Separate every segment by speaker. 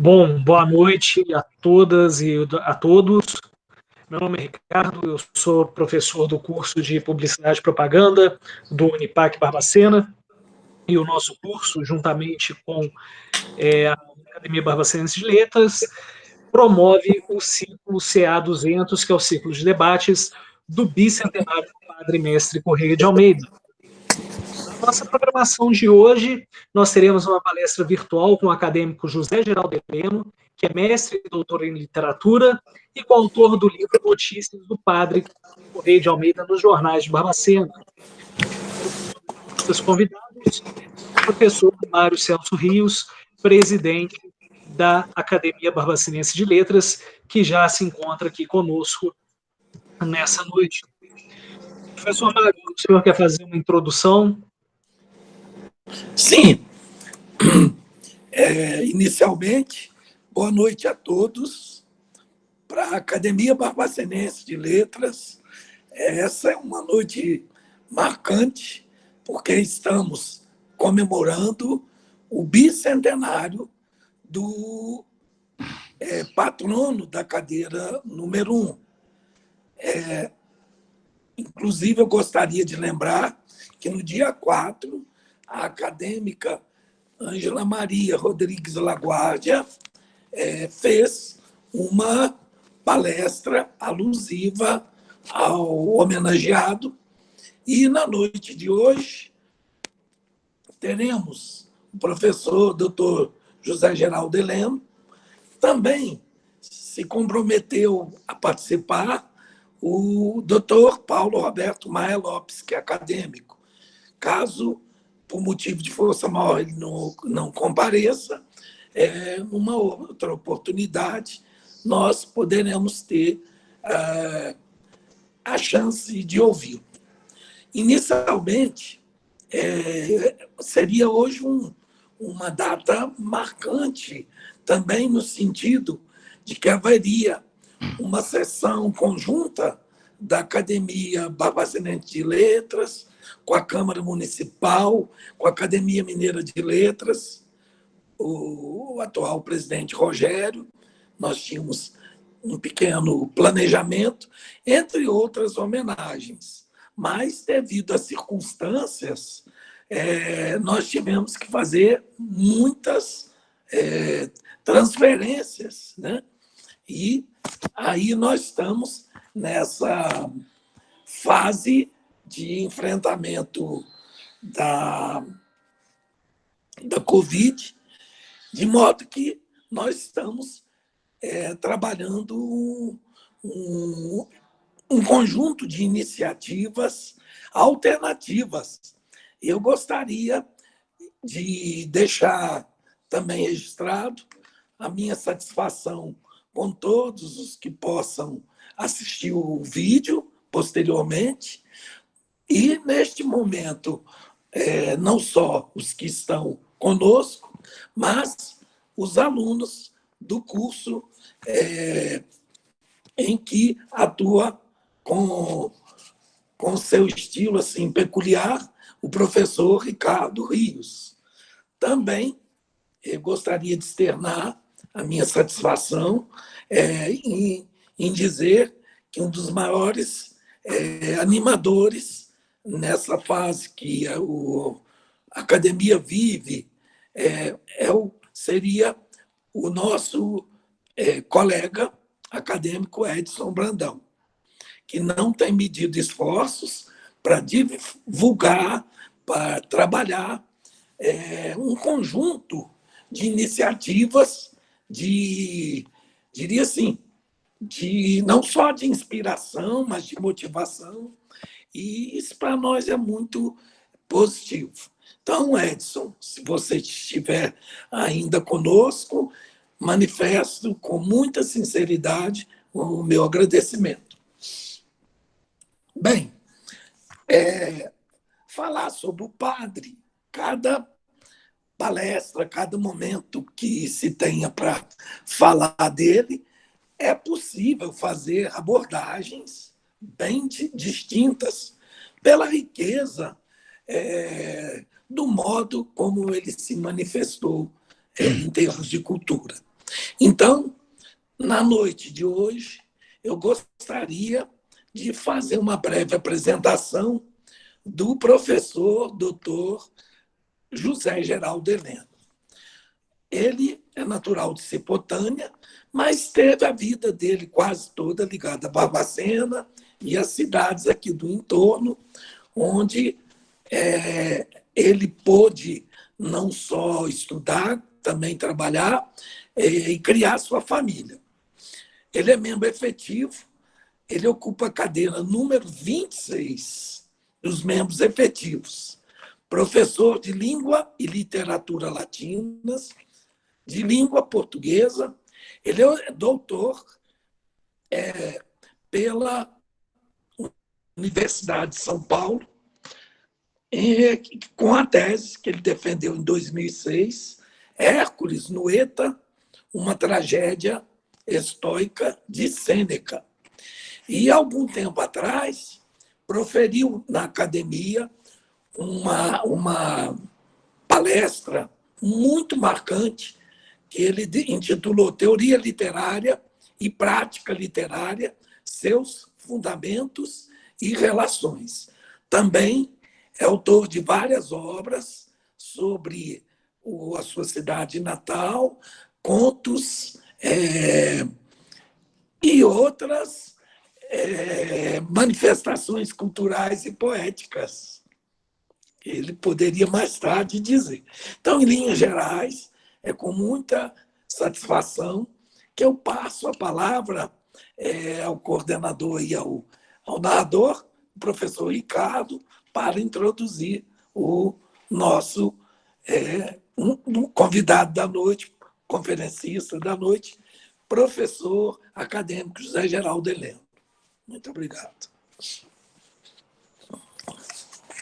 Speaker 1: Bom, boa noite a todas e a todos. Meu nome é Ricardo, eu sou professor do curso de Publicidade e Propaganda do Unipac Barbacena, e o nosso curso, juntamente com a Academia Barbacenense de Letras, promove o ciclo CA200, que é o ciclo de debates do bicentenário do Padre Mestre Correia de Almeida. Na nossa programação de hoje, nós teremos uma palestra virtual com o acadêmico José Geraldo Heleno, que é mestre e doutor em literatura e coautor do livro Notícias do Padre Correia de Almeida nos jornais de Barbacena. Os convidados são o professor Mário Celso Rios, presidente da Academia Barbacinense de Letras, que já se encontra aqui conosco nessa noite. Professor Mário, o senhor quer fazer uma introdução?
Speaker 2: Sim. Inicialmente, boa noite a todos. Para a Academia Barbacenense de Letras, essa é uma noite marcante, porque estamos comemorando o bicentenário do patrono da cadeira número 1. Inclusive, eu gostaria de lembrar que no dia 4, a acadêmica Ângela Maria Rodrigues Laguardia fez uma palestra alusiva ao homenageado. E na noite de hoje teremos o professor Dr. José Geraldo Heleno. Também se comprometeu a participar o Dr. Paulo Roberto Maia Lopes, que é acadêmico. Caso, por motivo de força maior, ele não compareça, numa outra oportunidade, nós poderemos ter a chance de ouvi-lo. Inicialmente, seria hoje uma data marcante, também no sentido de que haveria uma sessão conjunta da Academia Barbacenense de Letras, com a Câmara Municipal, com a Academia Mineira de Letras, o atual presidente Rogério. Nós tínhamos um pequeno planejamento, entre outras homenagens. Mas, devido às circunstâncias, nós tivemos que fazer muitas transferências, né? E aí nós estamos nessa fase de enfrentamento da Covid, de modo que nós estamos trabalhando um conjunto de iniciativas alternativas. Eu gostaria de deixar também registrado a minha satisfação com todos os que possam assistir o vídeo posteriormente. E, neste momento, não só os que estão conosco, mas os alunos do curso em que atua com seu estilo assim peculiar, o professor Ricardo Rios. Também eu gostaria de externar a minha satisfação em dizer que um dos maiores animadores nessa fase que a academia vive seria o nosso colega acadêmico Edson Brandão, que não tem medido esforços para divulgar, para trabalhar um conjunto de iniciativas diria assim, não só de inspiração, mas de motivação, e isso para nós é muito positivo. Então, Edson, se você estiver ainda conosco, manifesto com muita sinceridade o meu agradecimento. Bem, falar sobre o padre, cada palestra, cada momento que se tenha para falar dele, é possível fazer abordagens bem distintas pela riqueza do modo como ele se manifestou em termos de cultura. Então, na noite de hoje, eu gostaria de fazer uma breve apresentação do professor doutor José Geraldo Heleno. Ele é natural de Sepotânia, mas teve a vida dele quase toda ligada a Barbacena e as cidades aqui do entorno, onde ele pôde não só estudar, também trabalhar e criar sua família. Ele é membro efetivo, ele ocupa a cadeira número 26 dos membros efetivos. Professor de língua e literatura latinas, de língua portuguesa. Ele é doutor pela Universidade de São Paulo, com a tese que ele defendeu em 2006, Hércules no Eta, uma tragédia estoica de Sêneca. E, algum tempo atrás, proferiu na academia uma palestra muito marcante que ele intitulou Teoria Literária e Prática Literária, seus fundamentos e relações. Também é autor de várias obras sobre a sua cidade natal, contos e outras manifestações culturais e poéticas. Ele poderia mais tarde dizer. Então, em linhas gerais, é com muita satisfação que eu passo a palavra ao coordenador e ao narrador, o professor Ricardo, para introduzir o nosso um convidado da noite, conferencista da noite, professor acadêmico José Geraldo Heleno. Muito obrigado.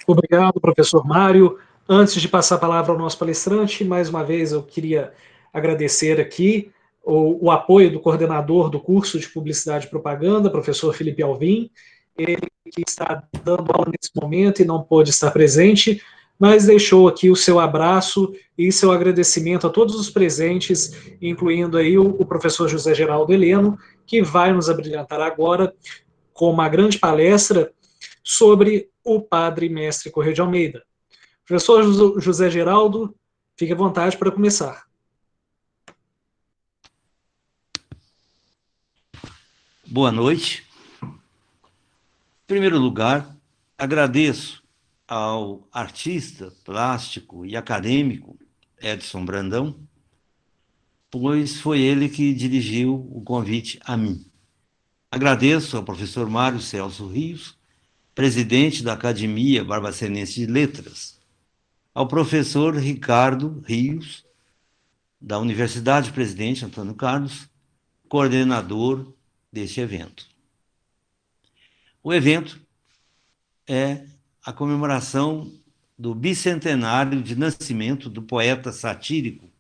Speaker 1: Obrigado, professor Mário. Antes de passar a palavra ao nosso palestrante, mais uma vez eu queria agradecer aqui o apoio do coordenador do curso de Publicidade e Propaganda, professor Felipe Alvim, ele que está dando aula nesse momento e não pôde estar presente, mas deixou aqui o seu abraço e seu agradecimento a todos os presentes, incluindo aí o professor José Geraldo Heleno, que vai nos abrilhantar agora com uma grande palestra sobre o padre mestre Corrêa de Almeida. Professor José Geraldo, fique à vontade para começar.
Speaker 3: Boa noite. Em primeiro lugar, agradeço ao artista plástico e acadêmico Edson Brandão, pois foi ele que dirigiu o convite a mim. Agradeço ao professor Mário Celso Rios, presidente da Academia Barbacenense de Letras, ao professor Ricardo Rios, da Universidade Presidente Antônio Carlos, coordenador deste evento. O evento é a comemoração do bicentenário de nascimento do poeta satírico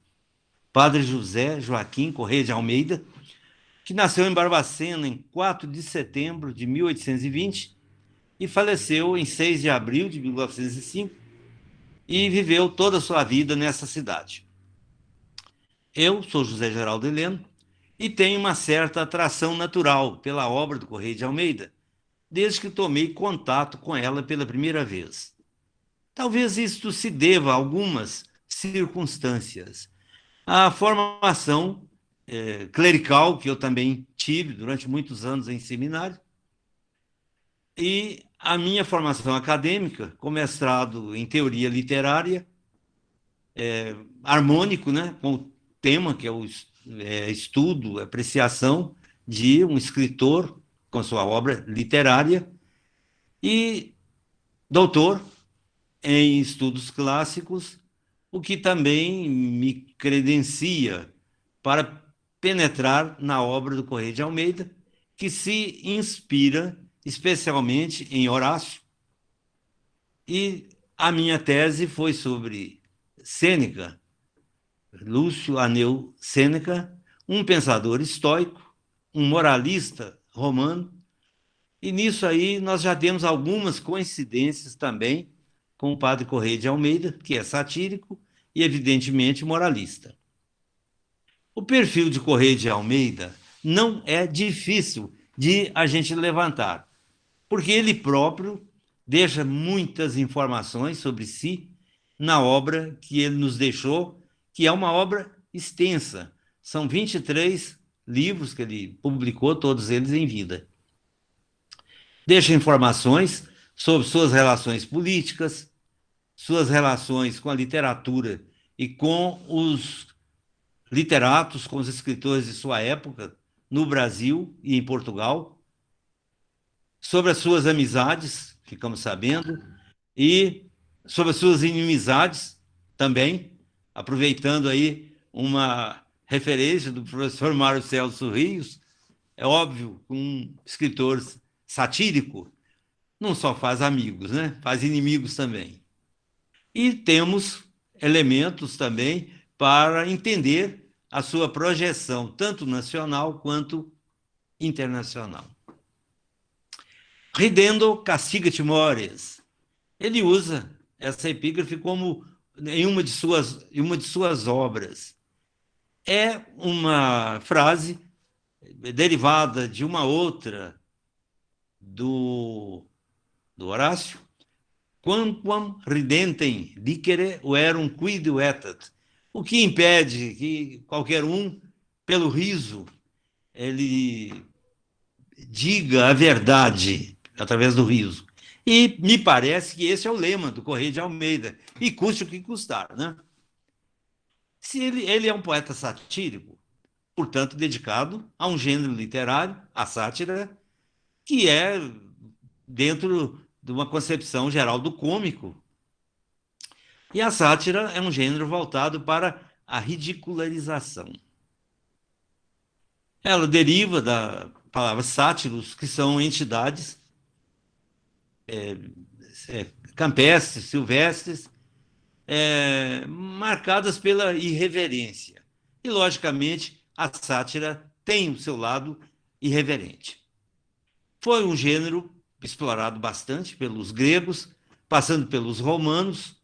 Speaker 3: Padre José Joaquim Corrêa de Almeida, que nasceu em Barbacena em 4 de setembro de 1820 e faleceu em 6 de abril de 1905 e viveu toda a sua vida nessa cidade. Eu sou José Geraldo Heleno e tenho uma certa atração natural pela obra do Corrêa de Almeida, desde que tomei contato com ela pela primeira vez. Talvez isto se deva a algumas circunstâncias. A formação clerical, que eu também tive durante muitos anos em seminário, e a minha formação acadêmica, com mestrado em teoria literária, harmônico, né, com o tema que é o estudo, apreciação de um escritor com sua obra literária, e doutor em estudos clássicos, o que também me credencia para penetrar na obra do Corrêa de Almeida, que se inspira especialmente em Horácio, e a minha tese foi sobre Sêneca, Lúcio Aneu Sêneca, um pensador estoico, um moralista romano, e nisso aí nós já temos algumas coincidências também com o padre Corrêa de Almeida, que é satírico e evidentemente moralista. O perfil de Correia de Almeida não é difícil de a gente levantar, porque ele próprio deixa muitas informações sobre si na obra que ele nos deixou, que é uma obra extensa. São 23 livros que ele publicou, todos eles em vida. Deixa informações sobre suas relações políticas, suas relações com a literatura e com os literatos, com os escritores de sua época, no Brasil e em Portugal, sobre as suas amizades, ficamos sabendo, e sobre as suas inimizades também, aproveitando aí uma referência do professor Mário Celso Rios. É óbvio que um escritor satírico não só faz amigos, né? Faz inimigos também. E temos elementos também para entender a sua projeção, tanto nacional quanto internacional. Ridendo castiga-te mores. Ele usa essa epígrafe como em uma de suas obras. É uma frase derivada de uma outra do Horácio, quamquam ridentem dicere verum quid vetat. O que impede que qualquer um, pelo riso, ele diga a verdade através do riso. E me parece que esse é o lema do Correio de Almeida, e custe o que custar, né? Se ele é um poeta satírico, portanto, dedicado a um gênero literário, a sátira, que é dentro de uma concepção geral do cômico. E a sátira é um gênero voltado para a ridicularização. Ela deriva da palavra sátiros, que são entidades campestres, silvestres, marcadas pela irreverência. E, logicamente, a sátira tem o seu lado irreverente. Foi um gênero explorado bastante pelos gregos, passando pelos romanos,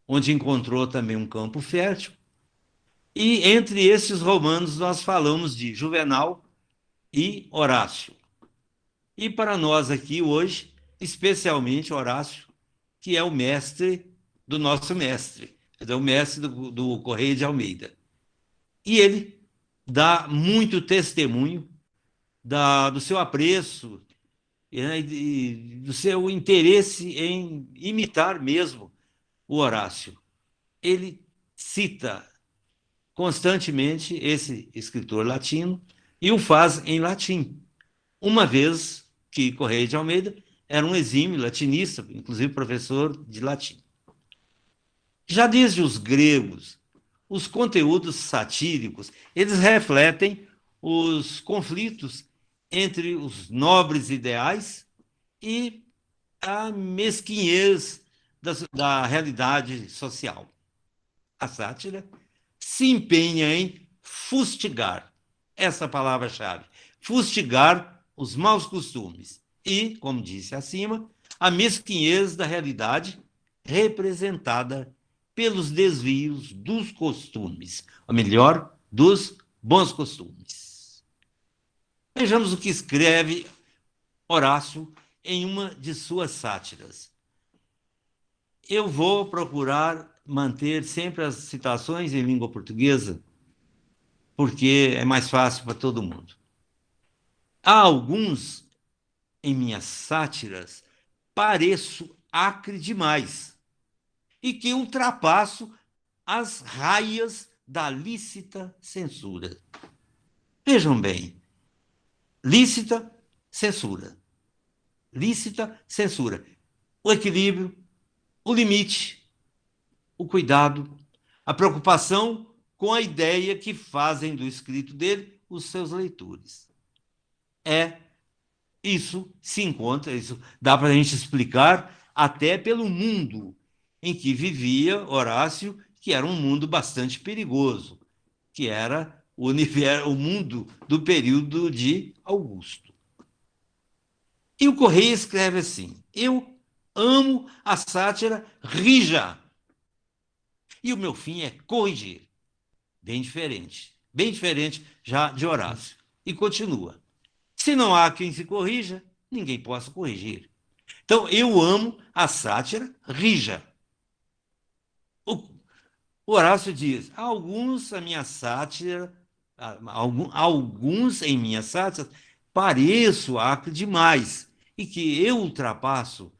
Speaker 3: onde encontrou também um campo fértil. E entre esses romanos nós falamos de Juvenal e Horácio. E para nós aqui hoje, especialmente Horácio, que é o mestre do nosso mestre, é o mestre do Correio de Almeida. E ele dá muito testemunho do seu apreço, e do seu interesse em imitar mesmo o Horácio. Ele cita constantemente esse escritor latino e o faz em latim, uma vez que Correia de Almeida era um exímio latinista, inclusive professor de latim. Já desde os gregos, os conteúdos satíricos, eles refletem os conflitos entre os nobres ideais e a mesquinhez da realidade social. A sátira se empenha em fustigar, essa palavra-chave, fustigar os maus costumes e, como disse acima, a mesquinhez da realidade representada pelos desvios dos costumes, ou melhor, dos bons costumes. Vejamos o que escreve Horácio em uma de suas sátiras. Eu vou procurar manter sempre as citações em língua portuguesa, porque é mais fácil para todo mundo. Há alguns em minhas sátiras pareço acre demais e que ultrapasso as raias da lícita censura. Vejam bem, lícita censura. Lícita censura. O equilíbrio, o limite, o cuidado, a preocupação com a ideia que fazem do escrito dele os seus leitores. Isso se encontra, isso dá para a gente explicar até pelo mundo em que vivia Horácio, que era um mundo bastante perigoso, que era o mundo do período de Augusto. E o Correia escreve assim: eu amo a sátira rija, e o meu fim é corrigir, bem diferente. bem diferente já de Horácio. E continua. Se não há quem se corrija, ninguém possa corrigir. Então, eu amo a sátira rija. O Horácio diz, alguns a minha sátira, alguns em minha sátira pareço acre demais e que eu ultrapasso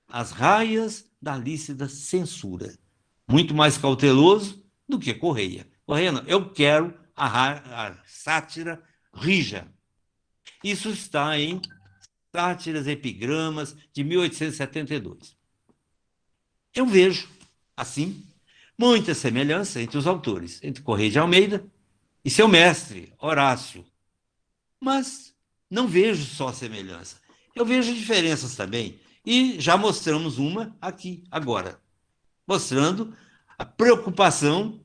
Speaker 3: as raias da lícita censura. Muito mais cauteloso do que Correia. Correia não, eu quero a sátira rija. Isso está em Sátiras Epigramas, de 1872. Eu vejo, assim, muita semelhança entre os autores, entre Correia de Almeida e seu mestre, Horácio. Mas não vejo só semelhança. Eu vejo diferenças também. E já mostramos uma aqui, agora. Mostrando a preocupação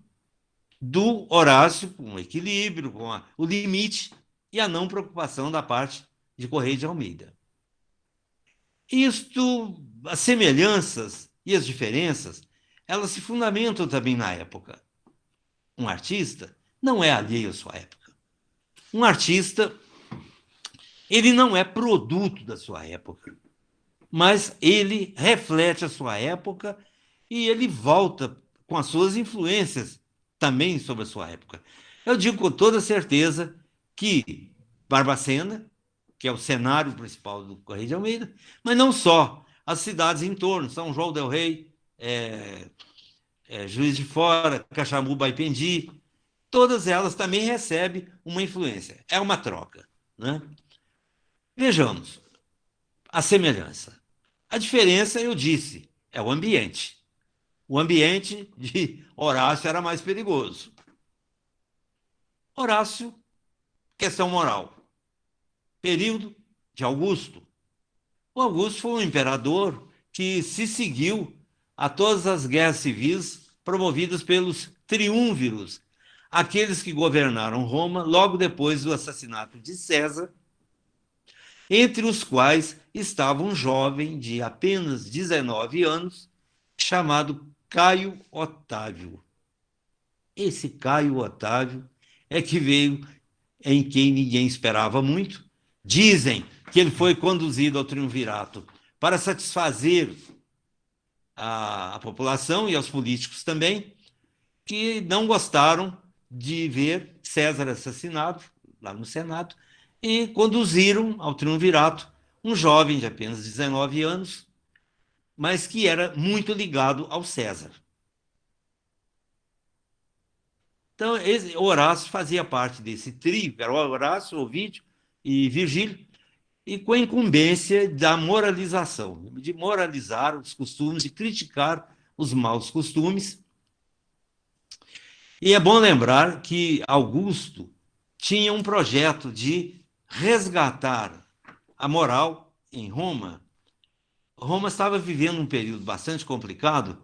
Speaker 3: do Horácio com o equilíbrio, com o limite, e a não preocupação da parte de Correia de Almeida. Isto, as semelhanças e as diferenças, elas se fundamentam também na época. Um artista não é alheio à sua época. Um artista, ele não é produto da sua época, mas ele reflete a sua época e ele volta com as suas influências também sobre a sua época. Eu digo com toda certeza que Barbacena, que é o cenário principal do Correio de Almeida, mas não só, as cidades em torno, São João del Rei, Juiz de Fora, Caxambu, Baipendi, todas elas também recebem uma influência. É uma troca, né? Vejamos a semelhança. A diferença, eu disse, é o ambiente. O ambiente de Horácio era mais perigoso. Horácio, questão moral. Período de Augusto. O Augusto foi um imperador que se seguiu a todas as guerras civis promovidas pelos triunviros, aqueles que governaram Roma logo depois do assassinato de César, entre os quais estava um jovem de apenas 19 anos, chamado Caio Otávio. Esse Caio Otávio é que veio em quem ninguém esperava muito. Dizem que ele foi conduzido ao triunvirato para satisfazer a população e aos políticos também, que não gostaram de ver César assassinado lá no Senado e conduziram ao triunvirato um jovem de apenas 19 anos, mas que era muito ligado ao César. Então, Horácio fazia parte desse trio, era Horácio, Ovídio e Virgílio, e com a incumbência da moralização, de moralizar os costumes, de criticar os maus costumes. E é bom lembrar que Augusto tinha um projeto de resgatar a moral em Roma. Roma estava vivendo um período bastante complicado,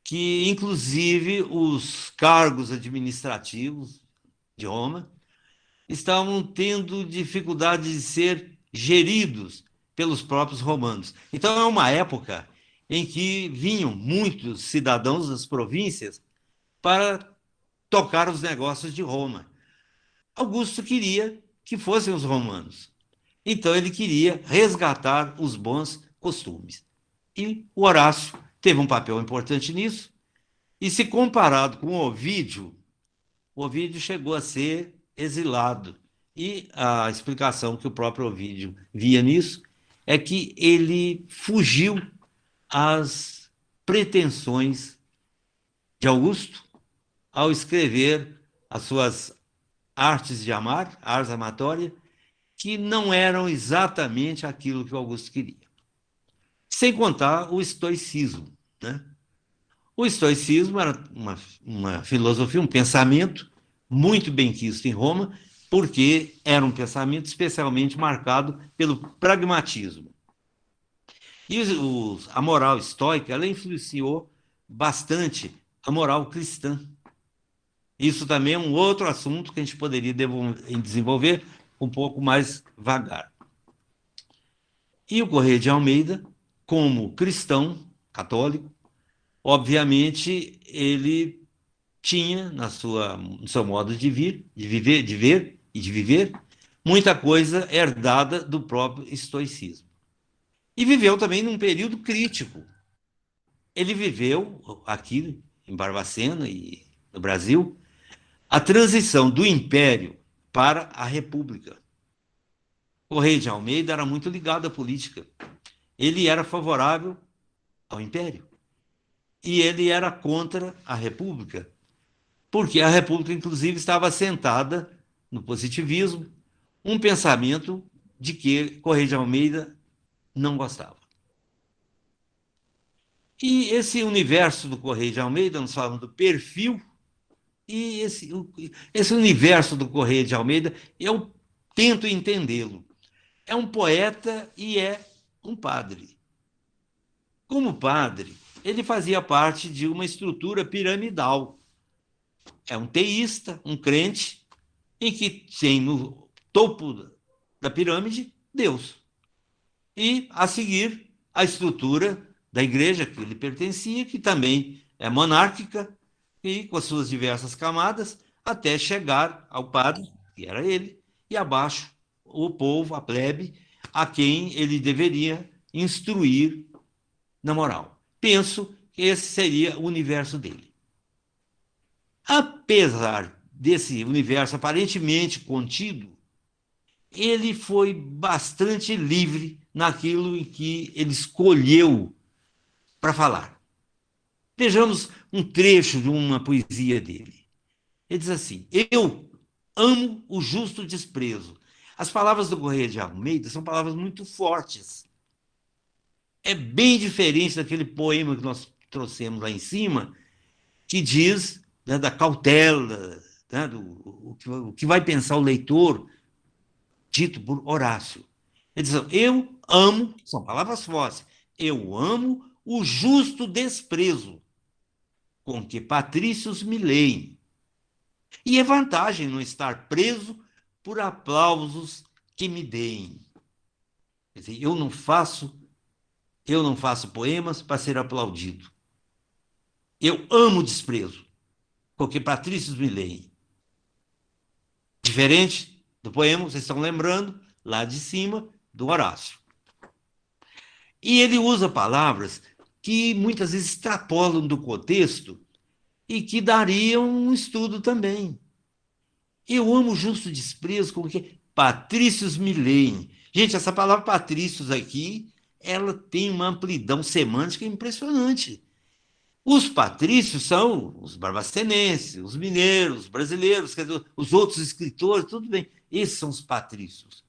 Speaker 3: que inclusive os cargos administrativos de Roma estavam tendo dificuldade de ser geridos pelos próprios romanos. Então, é uma época em que vinham muitos cidadãos das províncias para tocar os negócios de Roma. Augusto queria que fossem os romanos. Então, ele queria resgatar os bons costumes. E o Horácio teve um papel importante nisso. E se comparado com Ovídio chegou a ser exilado. E a explicação que o próprio Ovídio via nisso é que ele fugiu às pretensões de Augusto ao escrever as suas artes de amar, ars amatoria, que não eram exatamente aquilo que Augusto queria. Sem contar o estoicismo, né? O estoicismo era uma filosofia, um pensamento muito bem quisto em Roma, porque era um pensamento especialmente marcado pelo pragmatismo. E a moral estoica, ela influenciou bastante a moral cristã. Isso também é um outro assunto que a gente poderia desenvolver um pouco mais vagar. E o Correia de Almeida, como cristão católico, obviamente, ele tinha no seu modo de ver e de viver, muita coisa herdada do próprio estoicismo. E viveu também num período crítico. Ele viveu aqui em Barbacena e no Brasil a transição do Império para a República. O rei de Almeida era muito ligado à política. Ele era favorável ao Império e ele era contra a República, porque a República, inclusive, estava assentada no positivismo, um pensamento de que Correia de Almeida não gostava. E esse universo do Correia de Almeida, nós falamos do perfil, e esse universo do Correia de Almeida, eu tento entendê-lo. É um poeta e é um padre. Como padre, ele fazia parte de uma estrutura piramidal. É um teísta, um crente, em que tem no topo da pirâmide Deus. E, a seguir, a estrutura da igreja que ele pertencia, que também é monárquica, e com as suas diversas camadas, até chegar ao padre, que era ele, e abaixo o povo, a plebe, a quem ele deveria instruir na moral. Penso que esse seria o universo dele. Apesar desse universo aparentemente contido, ele foi bastante livre naquilo em que ele escolheu para falar. Vejamos um trecho de uma poesia dele. Ele diz assim: eu amo o justo desprezo. As palavras do Correia de Almeida são palavras muito fortes. É bem diferente daquele poema que nós trouxemos lá em cima, que diz, né, da cautela, né, o que vai pensar o leitor, dito por Horácio. Ele diz: eu amo, são palavras fortes, eu amo o justo desprezo com que patrícios me leem. E é vantagem não estar preso por aplausos que me deem. Quer dizer, eu não faço poemas para ser aplaudido. Eu amo o desprezo com que patrícios me leem. Diferente do poema, vocês estão lembrando, lá de cima, do Horácio. E ele usa palavras que muitas vezes extrapolam do contexto e que dariam um estudo também. Eu amo o justo desprezo com que patrícios me leem. Gente, essa palavra patrícios aqui, ela tem uma amplidão semântica impressionante. Os patrícios são os barbacenenses, os mineiros, os brasileiros, quer dizer, os outros escritores, tudo bem. Esses são os patrícios.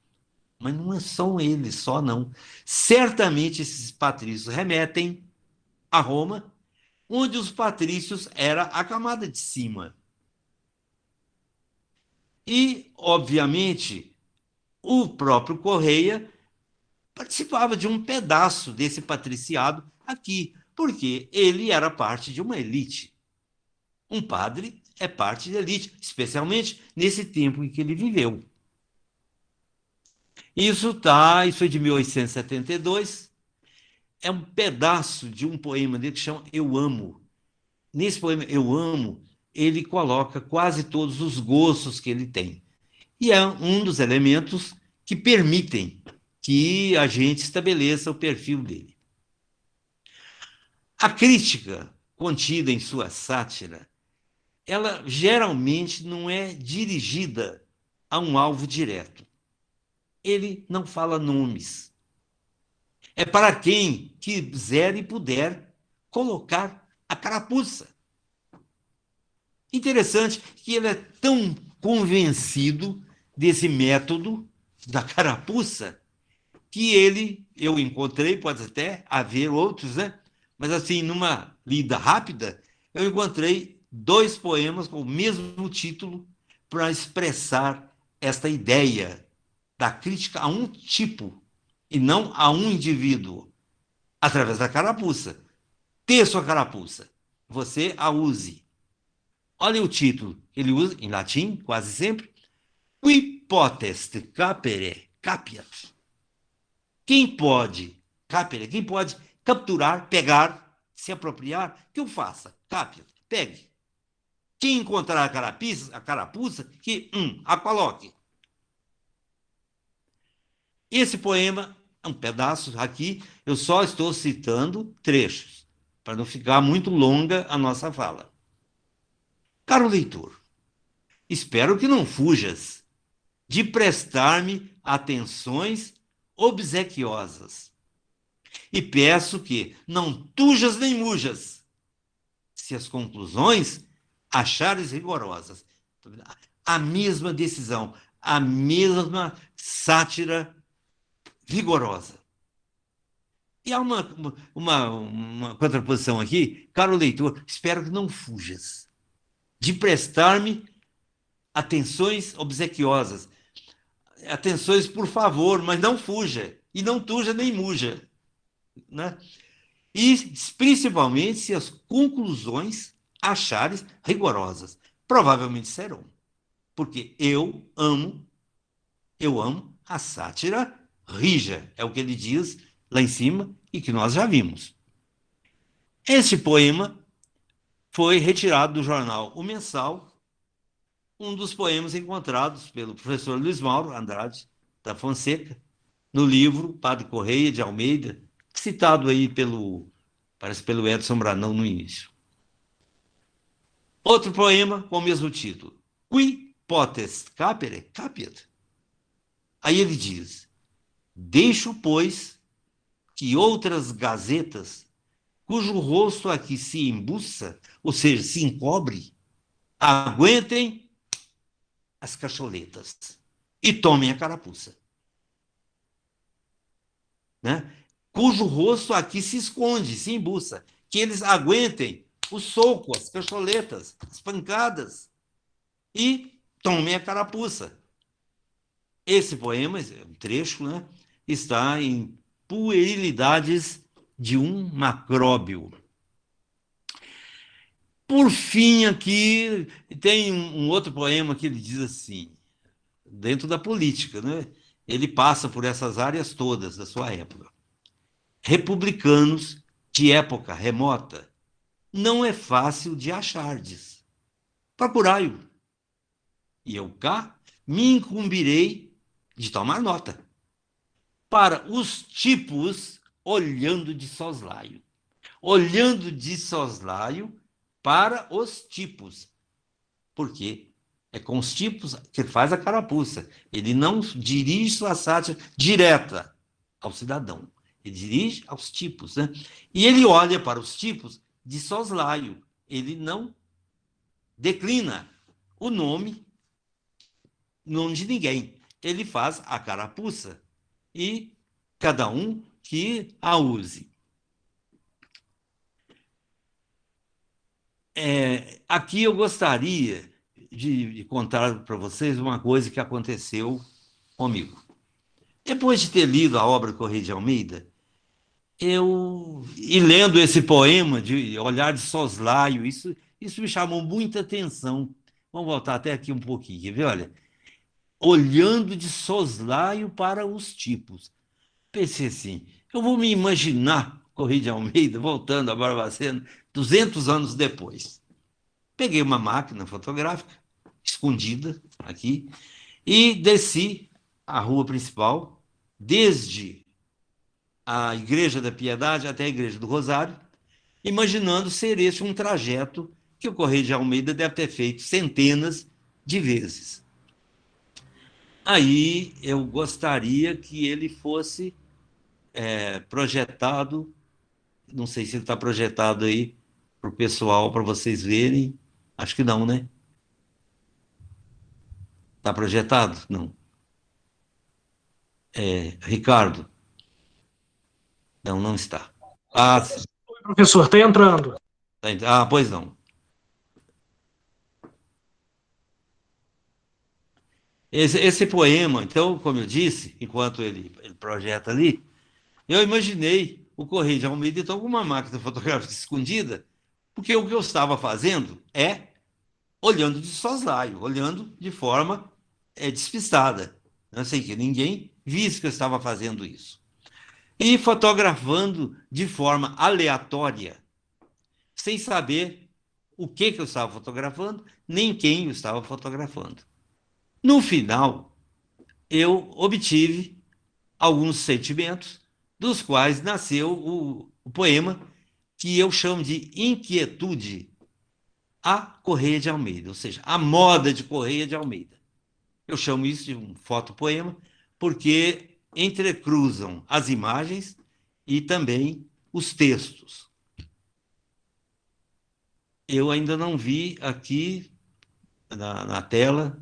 Speaker 3: Mas não são eles só, não. Certamente esses patrícios remetem a Roma, onde os patrícios era a camada de cima. E, obviamente, o próprio Correia participava de um pedaço desse patriciado aqui, porque ele era parte de uma elite. Um padre é parte da elite, especialmente nesse tempo em que ele viveu. Isso é de 1872, é um pedaço de um poema dele que chama Eu Amo. Nesse poema Eu Amo, ele coloca quase todos os gostos que ele tem. E é um dos elementos que permitem que a gente estabeleça o perfil dele. A crítica contida em sua sátira, ela geralmente não é dirigida a um alvo direto. Ele não fala nomes. É para quem quiser e puder colocar a carapuça. Interessante que ele é tão convencido desse método da carapuça que eu encontrei, pode até haver outros, né? Mas assim, numa lida rápida, eu encontrei 2 poemas com o mesmo título para expressar esta ideia da crítica a um tipo e não a um indivíduo, através da carapuça. Ter sua carapuça, você a use. Olha o título, ele usa em latim, quase sempre, qui potest capere capiat. Quem pode capturar, pegar, se apropriar, que o faça. Capiat, pegue. Quem encontrar a carapuça, que a coloque. Esse poema é um pedaço aqui, eu só estou citando trechos, para não ficar muito longa a nossa fala. Caro leitor, espero que não fujas de prestar-me atenções obsequiosas. E peço que não tujas nem mujas, se as conclusões achares rigorosas. A mesma decisão, a mesma sátira vigorosa. E há uma contraposição aqui. Caro leitor, espero que não fujas de prestar-me atenções obsequiosas. Atenções, por favor, mas não fuja. E não tuja nem muja. Né? E principalmente se as conclusões achares rigorosas. Provavelmente serão. Porque eu amo a sátira rija. É o que ele diz lá em cima e que nós já vimos. Este poema foi retirado do jornal O Mensal, um dos poemas encontrados pelo professor Luiz Mauro Andrade da Fonseca, no livro Padre Correia de Almeida, citado aí parece pelo Edson Brandão no início. Outro poema com o mesmo título, Qui potest capere capiat. Aí ele diz, deixo, pois, que outras gazetas, cujo rosto aqui se embuça, ou seja, se encobre, aguentem as cacholetas e tomem a carapuça. Né? Cujo rosto aqui se esconde, se embuça, que eles aguentem o soco, as cacholetas, as pancadas e tomem a carapuça. Esse poema, um trecho, né, está em Puerilidades de um Macróbio. Por fim, aqui tem um outro poema que ele diz assim, dentro da política, né? Ele passa por essas áreas todas da sua época. Republicanos de época remota, não é fácil de achardes. Procurai-o. E eu cá me incumbirei de tomar nota. Para os tipos, olhando de soslaio. Olhando de soslaio para os tipos. Por quê? É com os tipos que ele faz a carapuça. Ele não dirige sua sátira direta ao cidadão. Ele dirige aos tipos. Né? E ele olha para os tipos de soslaio. Ele não declina o nome de ninguém. Ele faz a carapuça. E cada um que a use. Aqui eu gostaria de contar para vocês uma coisa que aconteceu comigo. Depois de ter lido a obra do Correia de Almeida, e lendo esse poema de Olhar de Soslaio, isso me chamou muita atenção. Vamos voltar até aqui um pouquinho, quer ver? Olha, olhando de soslaio para os tipos. Pensei assim, eu vou me imaginar Correia de Almeida voltando a Barbacena 200 anos depois. Peguei uma máquina fotográfica, escondida aqui, e desci a rua principal, desde a Igreja da Piedade até a Igreja do Rosário, imaginando ser esse um trajeto que o Correia de Almeida deve ter feito centenas de vezes. Aí eu gostaria que ele fosse projetado, não sei se ele está projetado aí para o pessoal, para vocês verem, acho que não, né? Está projetado? Não. Ricardo? Não, não está. Ah, sim.
Speaker 1: Professor, está entrando.
Speaker 3: Pois não. Esse poema, então, como eu disse, enquanto ele projeta ali, eu imaginei o Correia de Almeida então com uma máquina fotográfica escondida, porque o que eu estava fazendo é olhando de soslaio, olhando de forma despistada, não sei que ninguém visse que eu estava fazendo isso. E fotografando de forma aleatória, sem saber o que eu estava fotografando, nem quem eu estava fotografando. No final, eu obtive alguns sentimentos, dos quais nasceu o poema que eu chamo de Inquietude a Correia de Almeida, ou seja, a moda de Correia de Almeida. Eu chamo isso de um fotopoema porque entrecruzam as imagens e também os textos. Eu ainda não vi aqui na tela,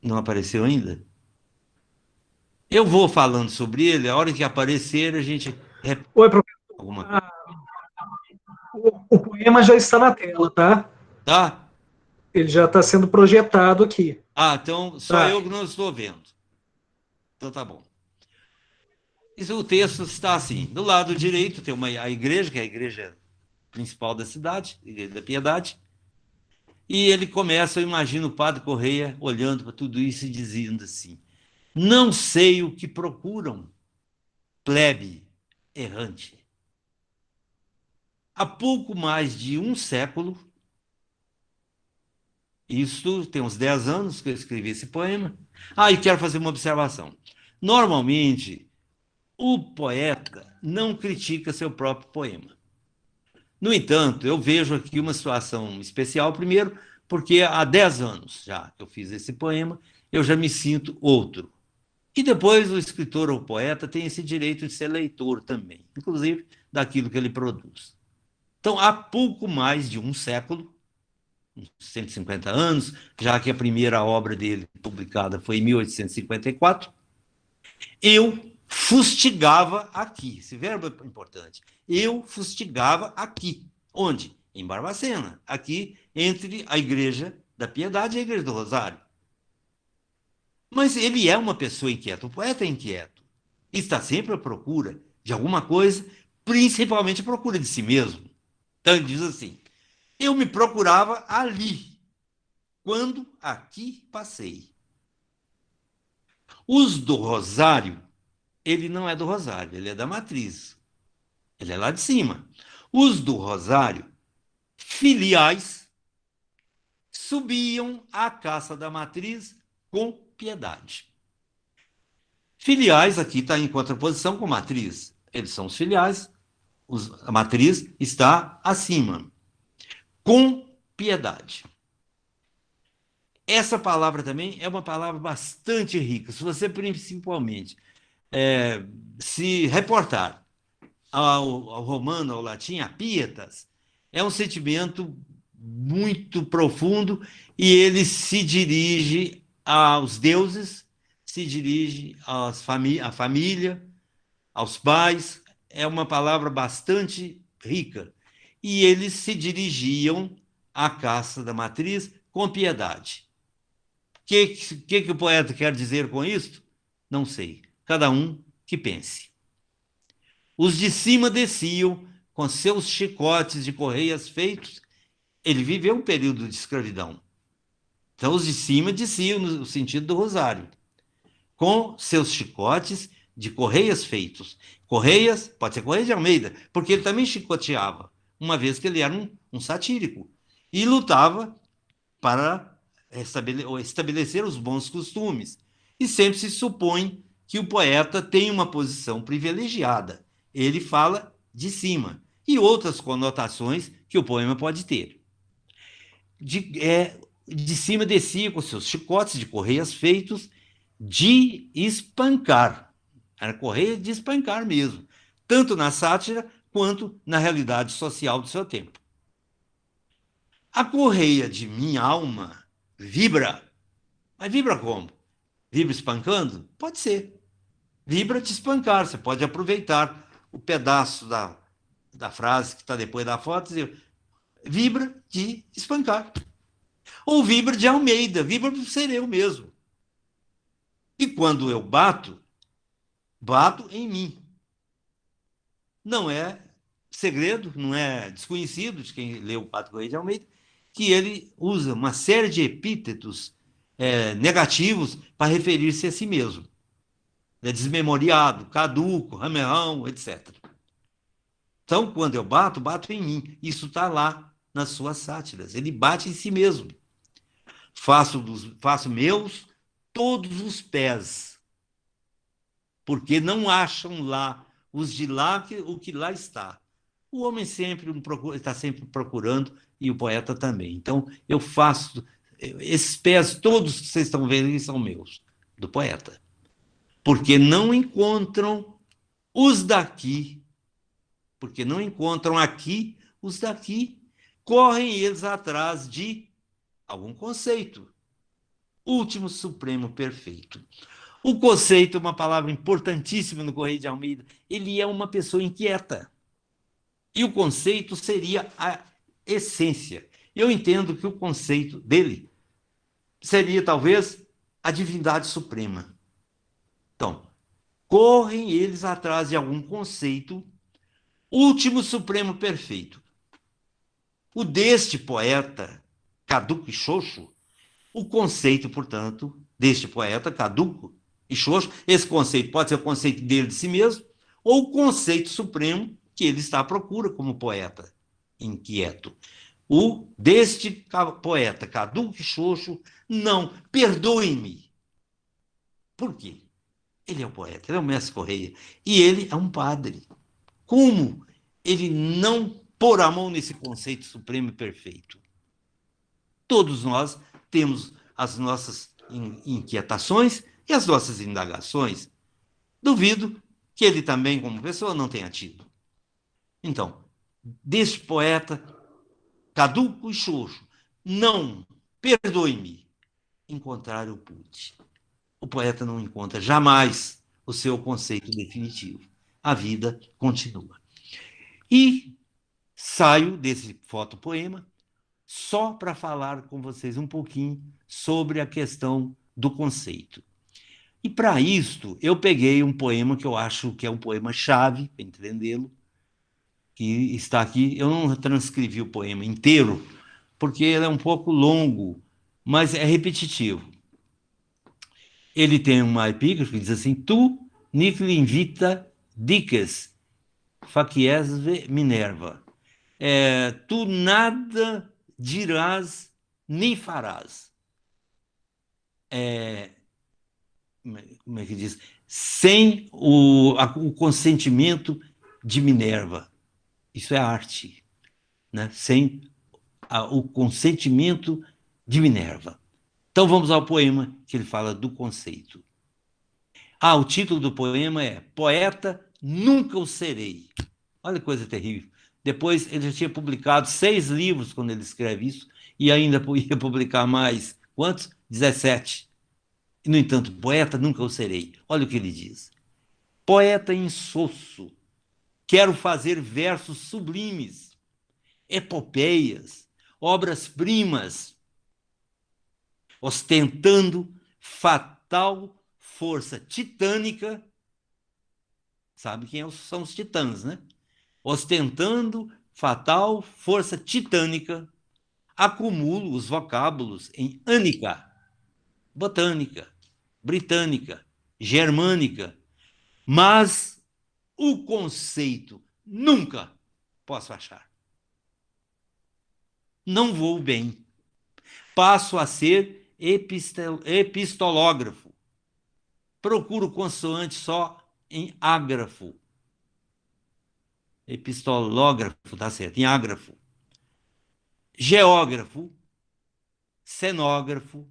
Speaker 3: não apareceu ainda? Eu vou falando sobre ele, a hora que aparecer a gente
Speaker 1: Oi, professor.
Speaker 3: alguma coisa.
Speaker 1: Ah, o poema já está na tela, tá?
Speaker 3: Tá?
Speaker 1: Ele já está sendo projetado aqui.
Speaker 3: Ah, então só
Speaker 1: Tá.
Speaker 3: eu que não estou vendo. Então tá bom. Isso, o texto está assim: do lado direito tem a igreja, que é a igreja principal da cidade, a Igreja da Piedade, e ele começa, eu imagino o padre Correia olhando para tudo isso e dizendo assim: não sei o que procuram, plebe errante. Há pouco mais de um século, isso tem uns 10 anos que eu escrevi esse poema. Ah, e quero fazer uma observação. Normalmente, o poeta não critica seu próprio poema. No entanto, eu vejo aqui uma situação especial, primeiro, porque há 10 anos já que eu fiz esse poema, eu já me sinto outro. E depois o escritor ou poeta tem esse direito de ser leitor também, inclusive daquilo que ele produz. Então, há pouco mais de um século, uns 150 anos, já que a primeira obra dele publicada foi em 1854, eu fustigava aqui. Esse verbo é importante. Eu fustigava aqui. Onde? Em Barbacena, aqui entre a Igreja da Piedade e a Igreja do Rosário. Mas ele é uma pessoa inquieta, o poeta é inquieto. Está sempre à procura de alguma coisa, principalmente à procura de si mesmo. Então ele diz assim: eu me procurava ali, quando aqui passei. Os do Rosário, ele não é do Rosário, ele é da Matriz. Ele é lá de cima. Os do Rosário, filiais, subiam à caça da Matriz com piedade. Filiais aqui está em contraposição com matriz. Eles são os filiais, a matriz está acima. Com piedade. Essa palavra também é uma palavra bastante rica. Se você, principalmente, se reportar ao romano, ao latim, a pietas, é um sentimento muito profundo e ele se dirige aos deuses, se dirige à família, aos pais. É uma palavra bastante rica. E eles se dirigiam à caça da matriz com piedade. O que o poeta quer dizer com isso? Não sei. Cada um que pense. Os de cima desciam com seus chicotes de correias feitos. Ele viveu um período de escravidão. Então, os de cima desciam no sentido do rosário, com seus chicotes de correias feitos. Correias, pode ser Correia de Almeida, porque ele também chicoteava, uma vez que ele era um satírico, e lutava para estabelecer os bons costumes. E sempre se supõe que o poeta tem uma posição privilegiada. Ele fala de cima, e outras conotações que o poema pode ter. De cima descia com seus chicotes de correias feitos de espancar. Era correia de espancar mesmo, tanto na sátira quanto na realidade social do seu tempo. A correia de minha alma vibra. Mas vibra como? Vibra espancando? Pode ser. Vibra te espancar. Você pode aproveitar o pedaço da frase que está depois da foto e dizer: vibra de espancar. Ou vibra de Almeida, vibra por ser eu mesmo. E quando eu bato, bato em mim. Não é segredo, não é desconhecido de quem leu o Pato Correia de Almeida, que ele usa uma série de epítetos negativos para referir-se a si mesmo. É desmemoriado, caduco, rameão, etc. Então, quando eu bato, bato em mim. Isso está lá nas suas sátiras. Ele bate em si mesmo. Faço meus todos os pés, porque não acham lá os de lá o que lá está. O homem sempre está sempre procurando, e o poeta também. Então, eu faço. Esses pés todos que vocês estão vendo são meus, do poeta. Porque não encontram os daqui, porque não encontram aqui os daqui, correm eles atrás de algum conceito. Último, supremo, perfeito. O conceito é uma palavra importantíssima no Correio de Almeida. Ele é uma pessoa inquieta. E o conceito seria a essência. Eu entendo que o conceito dele seria, talvez, a divindade suprema. Então, correm eles atrás de algum conceito último, supremo, perfeito. O deste poeta, caduco e xoxo, o conceito, portanto, deste poeta, caduco e xoxo, esse conceito pode ser o conceito dele de si mesmo, ou o conceito supremo que ele está à procura como poeta inquieto. O deste poeta, caduco e xoxo, não, perdoe-me. Por quê? Ele é o poeta, ele é o mestre Correia, e ele é um padre. Como ele não pôr a mão nesse conceito supremo e perfeito? Todos nós temos as nossas inquietações e as nossas indagações. Duvido que ele também, como pessoa, não tenha tido. Então, deste poeta, caduco e xoxo, não, perdoe-me, encontrar eu pude. O poeta não encontra jamais o seu conceito definitivo. A vida continua. E saio desse fotopoema só para falar com vocês um pouquinho sobre a questão do conceito. E para isto, eu peguei um poema que eu acho que é um poema-chave, para entendê-lo, que está aqui. Eu não transcrevi o poema inteiro, porque ele é um pouco longo, mas é repetitivo. Ele tem uma epígrafe que diz assim: Tu, Nicli invita dices, faciesve Minerva. Tu nada dirás nem farás. Como é que diz? Sem o consentimento de Minerva. Isso é arte, né? Sem o consentimento de Minerva. Então vamos ao poema que ele fala do conceito. O título do poema é Poeta Nunca o Serei. Olha que coisa terrível. Depois ele já tinha publicado 6 livros quando ele escreve isso, e ainda ia publicar mais. Quantos? 17. E, no entanto, poeta nunca o serei. Olha o que ele diz. Poeta insosso, quero fazer versos sublimes, epopeias, obras-primas, ostentando fatal força titânica. Sabe quem são os titãs, né? Ostentando fatal força titânica, acumulo os vocábulos em ânica, botânica, britânica, germânica, mas o conceito nunca posso achar. Não vou bem. Passo a ser epistológrafo. Procuro consoante só em ágrafo. Epistológrafo, tá certo, em ágrafo. Geógrafo, cenógrafo,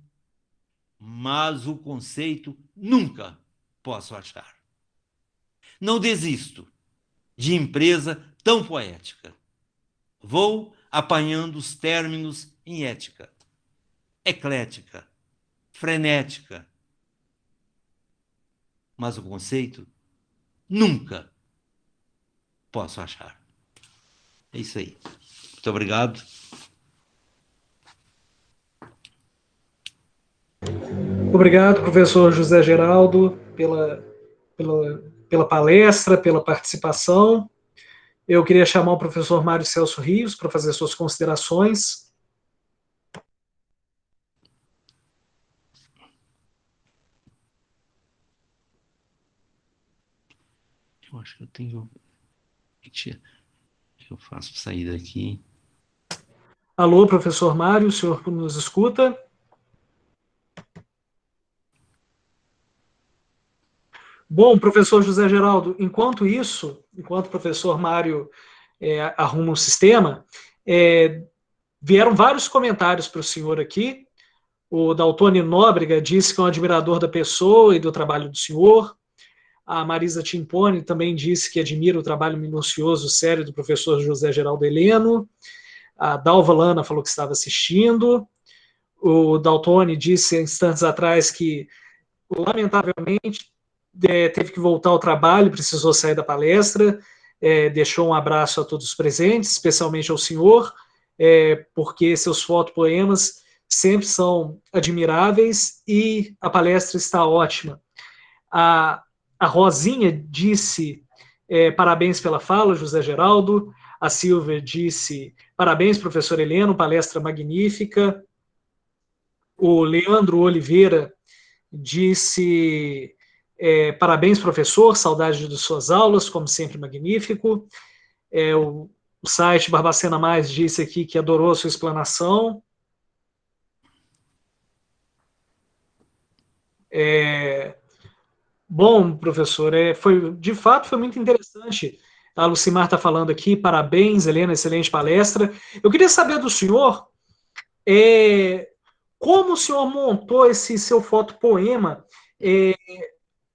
Speaker 3: mas o conceito nunca posso achar. Não desisto de empresa tão poética. Vou apanhando os términos em ética, eclética, frenética, mas o conceito nunca posso achar. É isso aí. Muito obrigado.
Speaker 1: Obrigado, professor José Geraldo, pela palestra, pela participação. Eu queria chamar o professor Mário Celso Rios para fazer suas considerações.
Speaker 3: Eu acho que eu tenho. eu faço sair daqui.
Speaker 1: Alô, professor Mário, o senhor nos escuta? Bom, professor José Geraldo, enquanto isso, enquanto o professor Mário arruma um sistema, vieram vários comentários para o senhor aqui. O Daltone Nóbrega disse que é um admirador da pessoa e do trabalho do senhor. A Marisa Timpone também disse que admira o trabalho minucioso e sério do professor José Geraldo Heleno. A Dalva Lana falou que estava assistindo. O Daltone disse instantes atrás que, lamentavelmente, teve que voltar ao trabalho, precisou sair da palestra. Deixou um abraço a todos os presentes, especialmente ao senhor, porque seus fotopoemas sempre são admiráveis e a palestra está ótima. A Rosinha disse parabéns pela fala, José Geraldo. A Silvia disse parabéns, professor Heleno, palestra magnífica. O Leandro Oliveira disse parabéns, professor, saudade de suas aulas, como sempre magnífico. O site Barbacena Mais disse aqui que adorou a sua explanação. Bom, professor, de fato foi muito interessante. A Lucimar está falando aqui, parabéns, Helena, excelente palestra. Eu queria saber do senhor como o senhor montou esse seu fotopoema.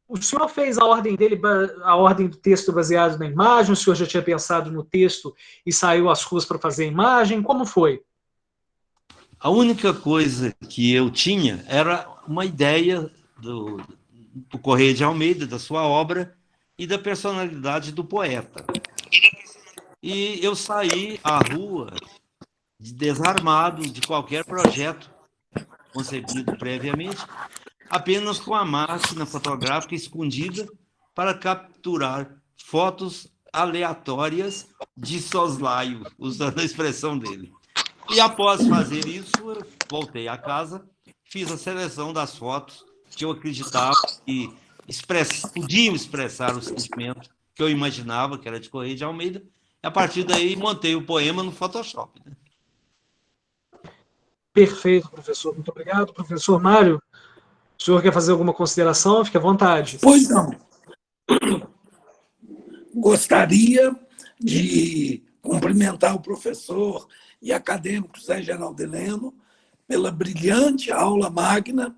Speaker 1: O senhor fez a ordem dele, a ordem do texto baseado na imagem? O senhor já tinha pensado no texto e saiu às ruas para fazer a imagem? Como foi?
Speaker 3: A única coisa que eu tinha era uma ideia do Correia de Almeida, da sua obra e da personalidade do poeta. E eu saí à rua desarmado de qualquer projeto concebido previamente, apenas com a máquina fotográfica escondida para capturar fotos aleatórias de soslaio, usando a expressão dele. E após fazer isso, eu voltei à casa, fiz a seleção das fotos que eu acreditava que podiam expressar o sentimento que eu imaginava, que era de Correia de Almeida, e a partir daí montei o poema no Photoshop. Né?
Speaker 1: Perfeito, professor. Muito obrigado. Professor Mário, o senhor quer fazer alguma consideração? Fique à vontade.
Speaker 2: Pois não. Gostaria de cumprimentar o professor e acadêmico José Geraldo Heleno pela brilhante aula magna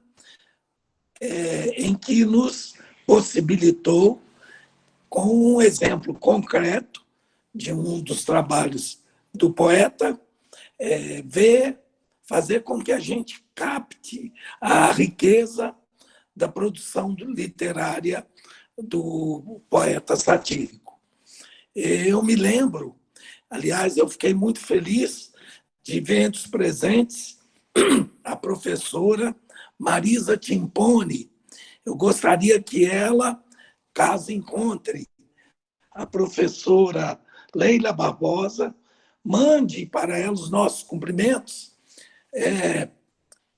Speaker 2: em que nos possibilitou, com um exemplo concreto de um dos trabalhos do poeta, fazer com que a gente capte a riqueza da produção literária do poeta satírico. Eu me lembro, aliás, eu fiquei muito feliz de ver entre os presentes a professora Marisa Timpone. Eu gostaria que ela, caso encontre a professora Leila Barbosa, mande para ela os nossos cumprimentos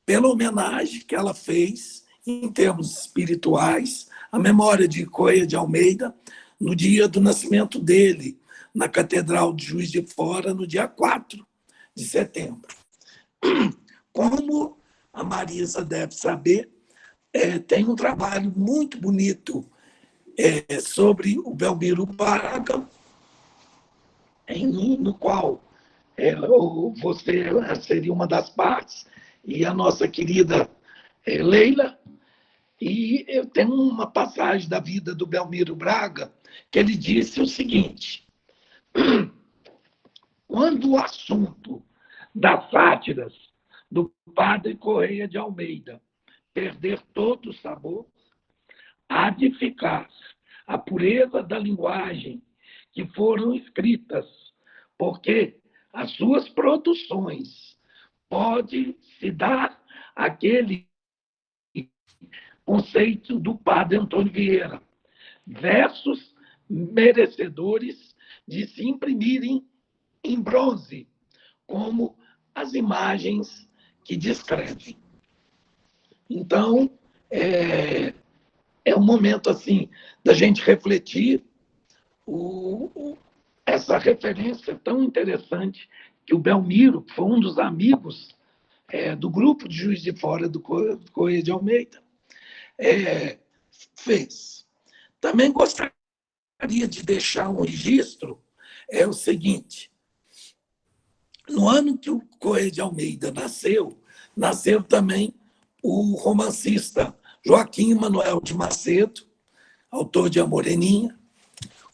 Speaker 2: pela homenagem que ela fez, em termos espirituais, à memória de Correia de Almeida, no dia do nascimento dele, na Catedral de Juiz de Fora, no dia 4 de setembro. Como a Marisa deve saber, tem um trabalho muito bonito sobre o Belmiro Braga, no qual você seria uma das partes, e a nossa querida Leila. E eu tenho uma passagem da vida do Belmiro Braga, que ele disse o seguinte: quando o assunto das sátiras do padre Correia de Almeida perder todo o sabor, há de ficar a pureza da linguagem que foram escritas, porque as suas produções pode se dar aquele conceito do padre Antônio Vieira, versos merecedores de se imprimirem em bronze, como as imagens que descrevem. Então, é um momento assim da gente refletir essa referência tão interessante que o Belmiro, que foi um dos amigos do grupo de Juiz de Fora do Correia de Almeida, fez. Também gostaria de deixar um registro, o seguinte, no ano que o Correia de Almeida nasceu também o romancista Joaquim Manuel de Macedo, autor de A Moreninha,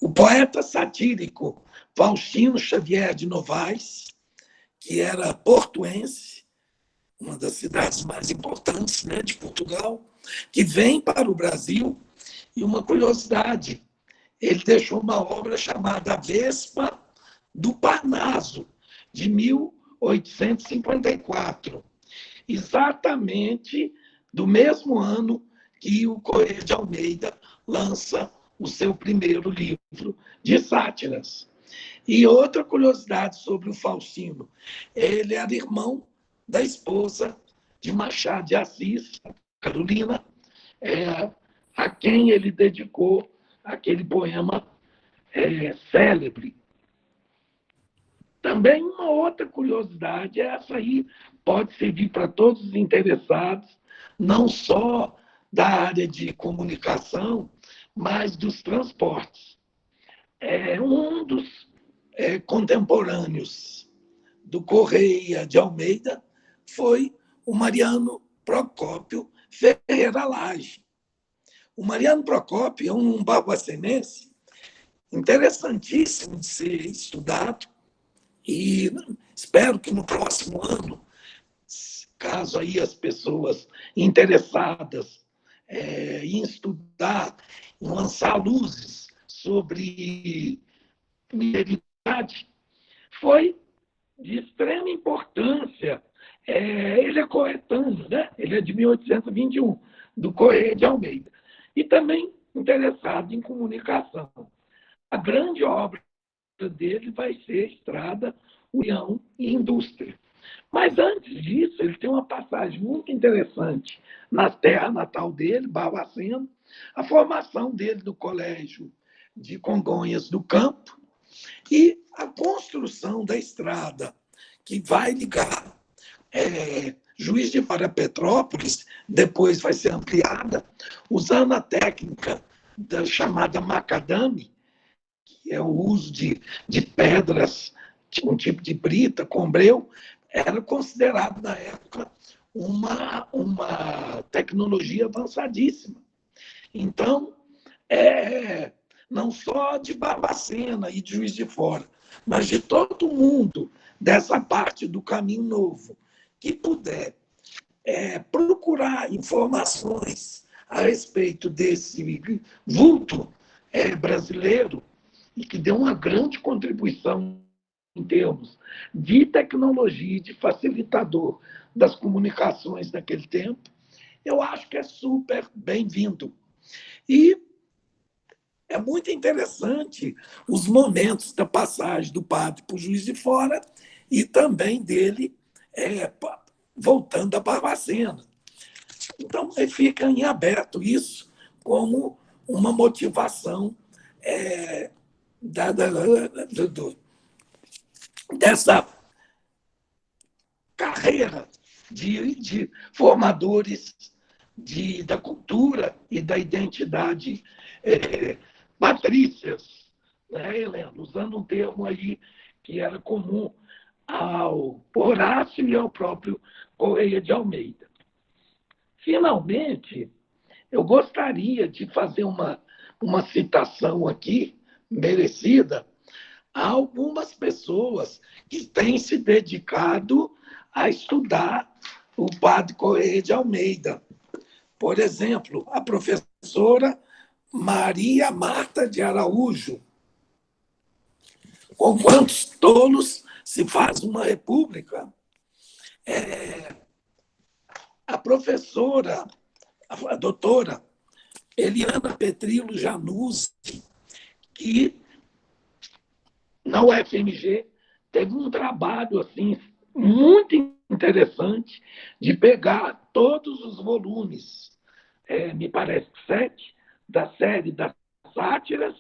Speaker 2: o poeta satírico Faustino Xavier de Novaes, que era portuense, uma das cidades mais importantes, né, de Portugal, que vem para o Brasil. E uma curiosidade, ele deixou uma obra chamada A Vespa do Parnaso, de 1854, exatamente do mesmo ano que o Correia de Almeida lança o seu primeiro livro de sátiras. E outra curiosidade sobre o Faustino, ele era irmão da esposa de Machado de Assis, Carolina, a quem ele dedicou aquele poema célebre. Também uma outra curiosidade, essa aí pode servir para todos os interessados, não só da área de comunicação, mas dos transportes. Um dos contemporâneos do Correia de Almeida foi o Mariano Procópio Ferreira Lage. O Mariano Procópio é um barbacenense interessantíssimo de ser estudado, e espero que no próximo ano, caso aí as pessoas interessadas em estudar, em lançar luzes sobre mineridade, foi de extrema importância. Ele é coetâneo, né? Ele é de 1821, do Correia de Almeida. E também interessado em comunicação. A grande obra dele vai ser Estrada, União e Indústria. Mas antes disso, ele tem uma passagem muito interessante na terra natal dele, Barbacena, a formação dele do Colégio de Congonhas do Campo e a construção da estrada que vai ligar Juiz de Fora a Petrópolis, depois vai ser ampliada, usando a técnica da chamada macadame, que é o uso de pedras, um tipo de brita, combreu, era considerado, na época, uma tecnologia avançadíssima. Então, não só de Barbacena e de Juiz de Fora, mas de todo mundo dessa parte do Caminho Novo, que puder procurar informações a respeito desse vulto brasileiro, e que deu uma grande contribuição em termos de tecnologia, de facilitador das comunicações naquele tempo, eu acho que é super bem-vindo. E é muito interessante os momentos da passagem do padre para o Juiz de Fora e também dele voltando a Barbacena. Então, fica em aberto isso como uma motivação dessa carreira de formadores da cultura e da identidade patrícias, né, Helena? Usando um termo aí que era comum ao Horácio e ao próprio Correia de Almeida. Finalmente, eu gostaria de fazer uma citação aqui, merecida, a algumas pessoas que têm se dedicado a estudar o padre Correia de Almeida. Por exemplo, a professora Maria Marta de Araújo. Com quantos tolos se faz uma república? A professora, a doutora Eliana Petrillo Januzzi, que na UFMG teve um trabalho assim, muito interessante de pegar todos os volumes, me parece que 7, da série das sátiras,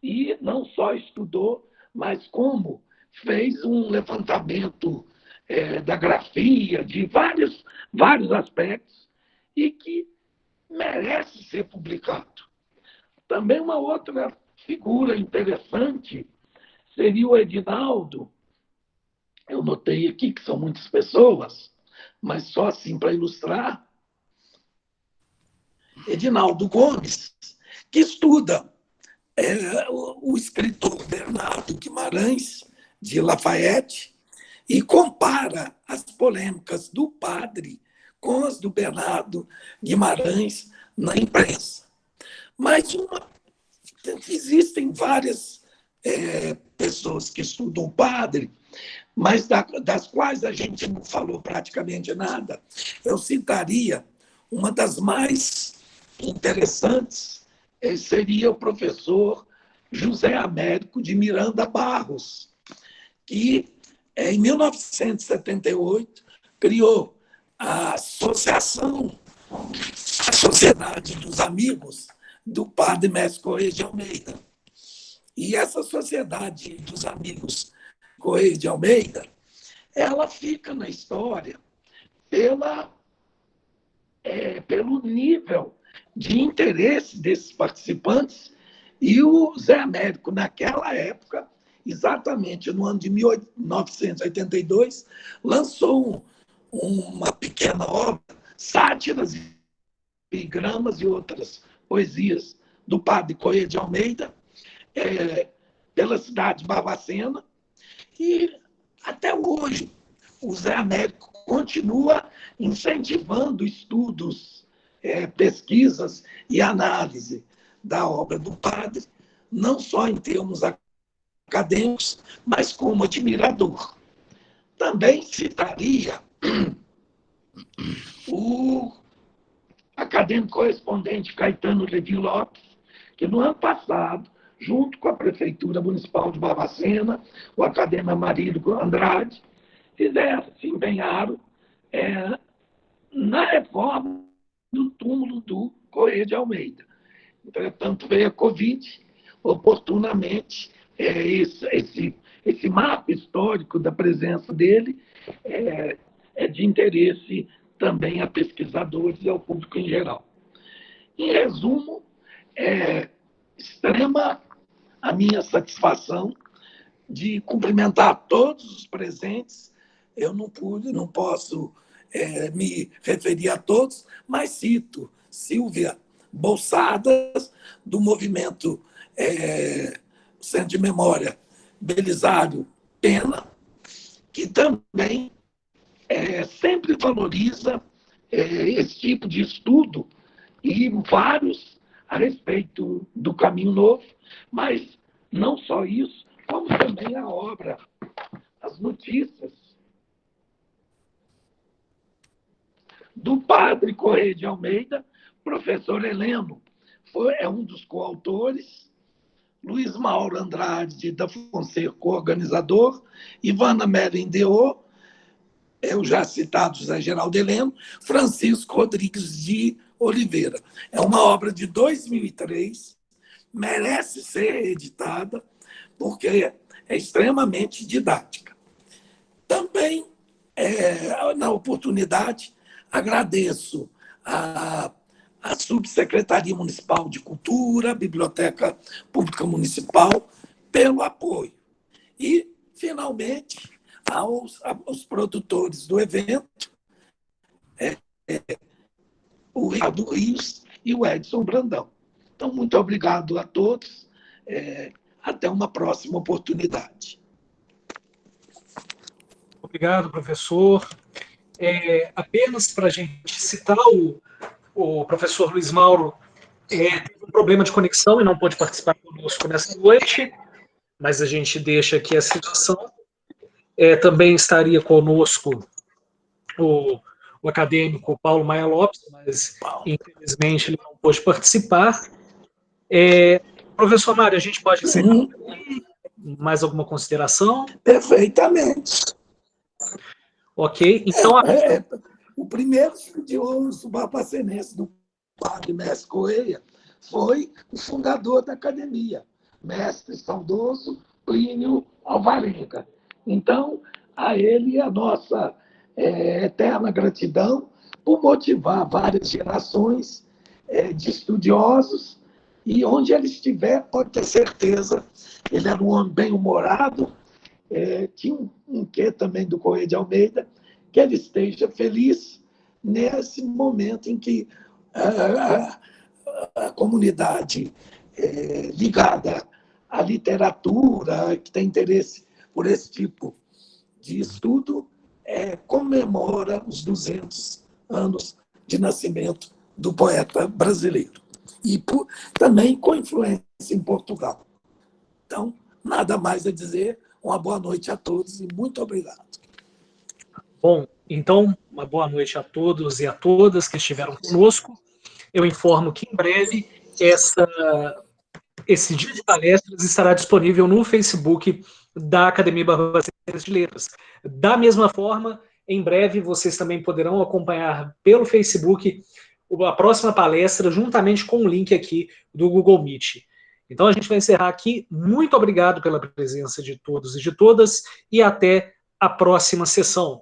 Speaker 2: e não só estudou, mas como fez um levantamento da grafia, de vários aspectos, e que merece ser publicado. Também uma outra figura interessante seria o Edinaldo. Eu notei aqui que são muitas pessoas, mas só assim para ilustrar. Edinaldo Gomes, que estuda o escritor Bernardo Guimarães, de Lafayette, e compara as polêmicas do padre com as do Bernardo Guimarães na imprensa. Mas existem várias pessoas que estudam o padre, mas das quais a gente não falou praticamente nada. Eu citaria uma das mais interessantes, seria o professor José Américo de Miranda Barros, que, em 1978, criou a Sociedade dos Amigos do Padre Mestre Correia de Almeida. E essa Sociedade dos Amigos Correia de Almeida, ela fica na história pelo nível de interesse desses participantes, e o Zé Américo, naquela época, exatamente no ano de 1982, lançou uma pequena obra, sátiras, epigramas e outras poesias do padre Correia de Almeida, pela cidade de Barbacena, e até hoje o Zé Américo continua incentivando estudos, pesquisas e análise da obra do padre, não só em termos acadêmicos, mas como admirador. Também citaria o acadêmico correspondente Caetano Levi Lopes, que no ano passado, junto com a Prefeitura Municipal de Barbacena, o acadêmico Marílio Andrade, se empenharam na reforma do túmulo do Correia de Almeida. Entretanto, veio a Covid, oportunamente, esse mapa histórico da presença dele é de interesse também a pesquisadores e ao público em geral. Em resumo, é extrema a minha satisfação de cumprimentar todos os presentes. Eu não posso me referir a todos, mas cito Silvia Bolsadas, do movimento Centro de Memória Belisário Pena, que também sempre valoriza esse tipo de estudo, e vários a respeito do Caminho Novo, mas não só isso, como também a obra, as notícias do padre Correia de Almeida. Professor Heleno é um dos coautores, Luiz Mauro Andrade da Fonseca, organizador, Ivana Merendeô, o já citado José Geraldo Heleno, Francisco Rodrigues de Oliveira. É uma obra de 2003, merece ser reeditada, porque é extremamente didática. Também, na oportunidade, agradeço a Subsecretaria Municipal de Cultura, Biblioteca Pública Municipal, pelo apoio. E, finalmente, aos produtores do evento, o Ricardo Rios e o Edson Brandão. Então, muito obrigado a todos. Até uma próxima oportunidade.
Speaker 1: Obrigado, professor. Apenas para a gente citar, o professor Luiz Mauro teve um problema de conexão e não pôde participar conosco nessa noite, mas a gente deixa aqui a situação. Também estaria conosco o acadêmico Paulo Maia Lopes, mas infelizmente ele não pôde participar. Professor Mário, a gente pode encerrar aqui? Mais alguma consideração?
Speaker 2: Perfeitamente.
Speaker 1: Ok, então...
Speaker 2: O primeiro estudioso barbacenense do padre Mestre Correia foi o fundador da academia, mestre saudoso Plínio Alvarenga. Então, a ele a nossa eterna gratidão por motivar várias gerações de estudiosos, e onde ele estiver, pode ter certeza, ele era um homem bem-humorado, tinha um quê também do Correio de Almeida, que ele esteja feliz nesse momento em que a comunidade ligada à literatura, que tem interesse por esse tipo de estudo, comemora os 200 anos de nascimento do poeta brasileiro. E também com influência em Portugal. Então, nada mais a dizer. Uma boa noite a todos e muito obrigado.
Speaker 1: Bom, então, uma boa noite a todos e a todas que estiveram conosco. Eu informo que em breve esse dia de palestras estará disponível no Facebook da Academia Barbacena de Letras. Da mesma forma, em breve vocês também poderão acompanhar pelo Facebook a próxima palestra, juntamente com o link aqui do Google Meet. Então a gente vai encerrar aqui. Muito obrigado pela presença de todos e de todas, e até a próxima sessão.